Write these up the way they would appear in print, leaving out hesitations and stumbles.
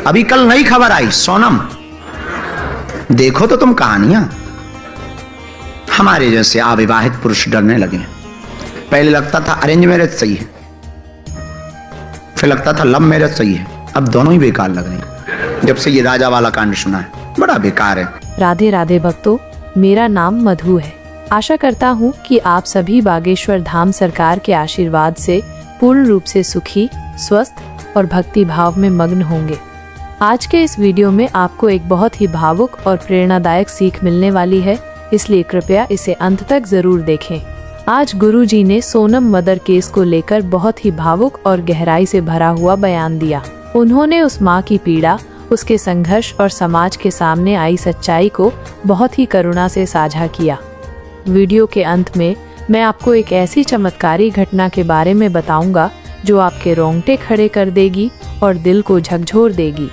अभी कल नई खबर आई, सोनम, देखो तो तुम कहानियां। हमारे जैसे अविवाहित पुरुष डरने लगे। पहले लगता था अरेंज मैरिज सही है, फिर लगता था लव मैरिज सही है, अब दोनों ही बेकार लग रहे हैं जब से ये राजा वाला कांड सुना है। बड़ा बेकार है। राधे राधे भक्तों, मेरा नाम मधु है। आशा करता हूँ कि आप सभी बागेश्वर धाम सरकार के आशीर्वाद से पूर्ण रूप से सुखी, स्वस्थ और भक्ति भाव में मग्न होंगे। आज के इस वीडियो में आपको एक बहुत ही भावुक और प्रेरणादायक सीख मिलने वाली है, इसलिए कृपया इसे अंत तक जरूर देखें। आज गुरुजी ने सोनम मदर केस को लेकर बहुत ही भावुक और गहराई से भरा हुआ बयान दिया। उन्होंने उस माँ की पीड़ा, उसके संघर्ष और समाज के सामने आई सच्चाई को बहुत ही करुणा से साझा किया। वीडियो के अंत में मैं आपको एक ऐसी चमत्कारी घटना के बारे में बताऊंगा जो आपके रोंगटे खड़े कर देगी और दिल को झकझोर देगी।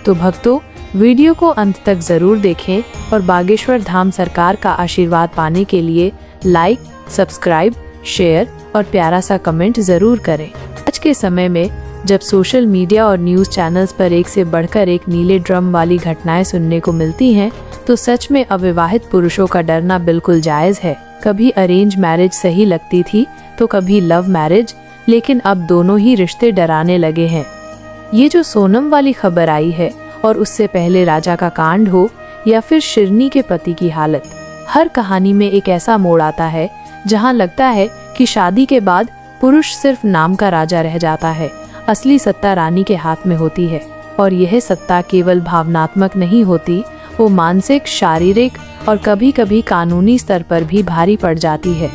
तो भक्तों, वीडियो को अंत तक जरूर देखें और बागेश्वर धाम सरकार का आशीर्वाद पाने के लिए लाइक, सब्सक्राइब, शेयर और प्यारा सा कमेंट जरूर करें। आज के समय में जब सोशल मीडिया और न्यूज़ चैनल्स पर एक से बढ़कर एक नीले ड्रम वाली घटनाएं सुनने को मिलती हैं, तो सच में अविवाहित पुरुषों का डरना बिल्कुल जायज है। कभी अरेंज मैरिज सही लगती थी तो कभी लव मैरिज, लेकिन अब दोनों ही रिश्ते डराने लगे हैं। ये जो सोनम वाली खबर आई है और उससे पहले राजा का कांड हो या फिर शिरनी के पति की हालत, हर कहानी में एक ऐसा मोड़ आता है जहां लगता है कि शादी के बाद पुरुष सिर्फ नाम का राजा रह जाता है, असली सत्ता रानी के हाथ में होती है। और यह सत्ता केवल भावनात्मक नहीं होती, वो मानसिक, शारीरिक और कभी कभी कानूनी स्तर पर भी भारी पड़ जाती है।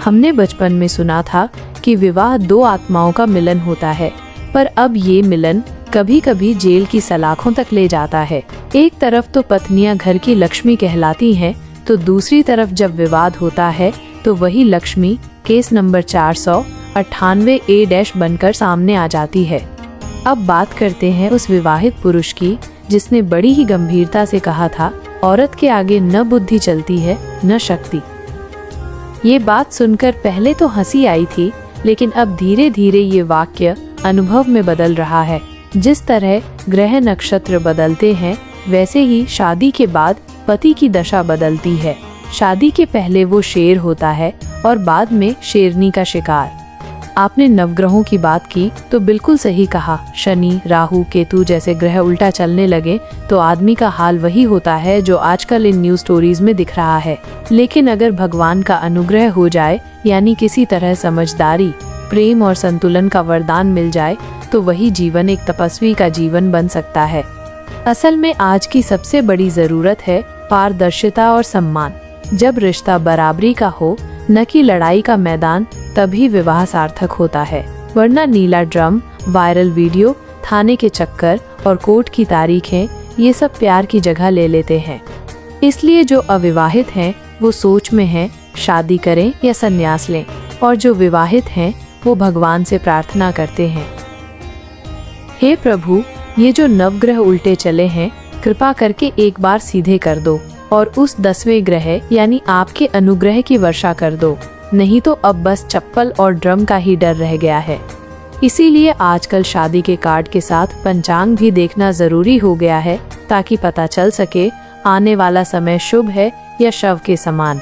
हमने बचपन में सुना था कि विवाह दो आत्माओं का मिलन होता है, पर अब ये मिलन कभी कभी जेल की सलाखों तक ले जाता है। एक तरफ तो पत्नियां घर की लक्ष्मी कहलाती हैं, तो दूसरी तरफ जब विवाद होता है तो वही लक्ष्मी केस नंबर 498A- बनकर सामने आ जाती है। अब बात करते हैं उस विवाहित पुरुष की जिसने बड़ी ही गंभीरता से कहा था, औरत के आगे न बुद्धि चलती है न शक्ति। ये बात सुनकर पहले तो हंसी आई थी, लेकिन अब धीरे धीरे ये वाक्य अनुभव में बदल रहा है। जिस तरह ग्रह नक्षत्र बदलते हैं, वैसे ही शादी के बाद पति की दशा बदलती है। शादी के पहले वो शेर होता है और बाद में शेरनी का शिकार। आपने नवग्रहों की बात की तो बिल्कुल सही कहा। शनि, राहु, केतु जैसे ग्रह उल्टा चलने लगे तो आदमी का हाल वही होता है जो आजकल इन न्यूज़ स्टोरीज में दिख रहा है। लेकिन अगर भगवान का अनुग्रह हो जाए, यानी किसी तरह समझदारी, प्रेम और संतुलन का वरदान मिल जाए, तो वही जीवन एक तपस्वी का जीवन बन सकता है। असल में आज की सबसे बड़ी जरूरत है पारदर्शिता और सम्मान। जब रिश्ता बराबरी का हो, न कि लड़ाई का मैदान, तभी विवाह सार्थक होता है। वरना नीला ड्रम, वायरल वीडियो, थाने के चक्कर और कोर्ट की तारीखें, ये सब प्यार की जगह ले लेते हैं। इसलिए जो अविवाहित हैं वो सोच में हैं शादी करें या संन्यास लें, और जो विवाहित हैं वो भगवान से प्रार्थना करते हैं, हे प्रभु, ये जो नवग्रह उल्टे चले हैं, कृपा करके एक बार सीधे कर दो और उस 10वें ग्रह यानी आपके अनुग्रह की वर्षा कर दो। नहीं तो अब बस चप्पल और ड्रम का ही डर रह गया है। इसीलिए आजकल शादी के कार्ड के साथ पंचांग भी देखना जरूरी हो गया है, ताकि पता चल सके आने वाला समय शुभ है या शव के समान।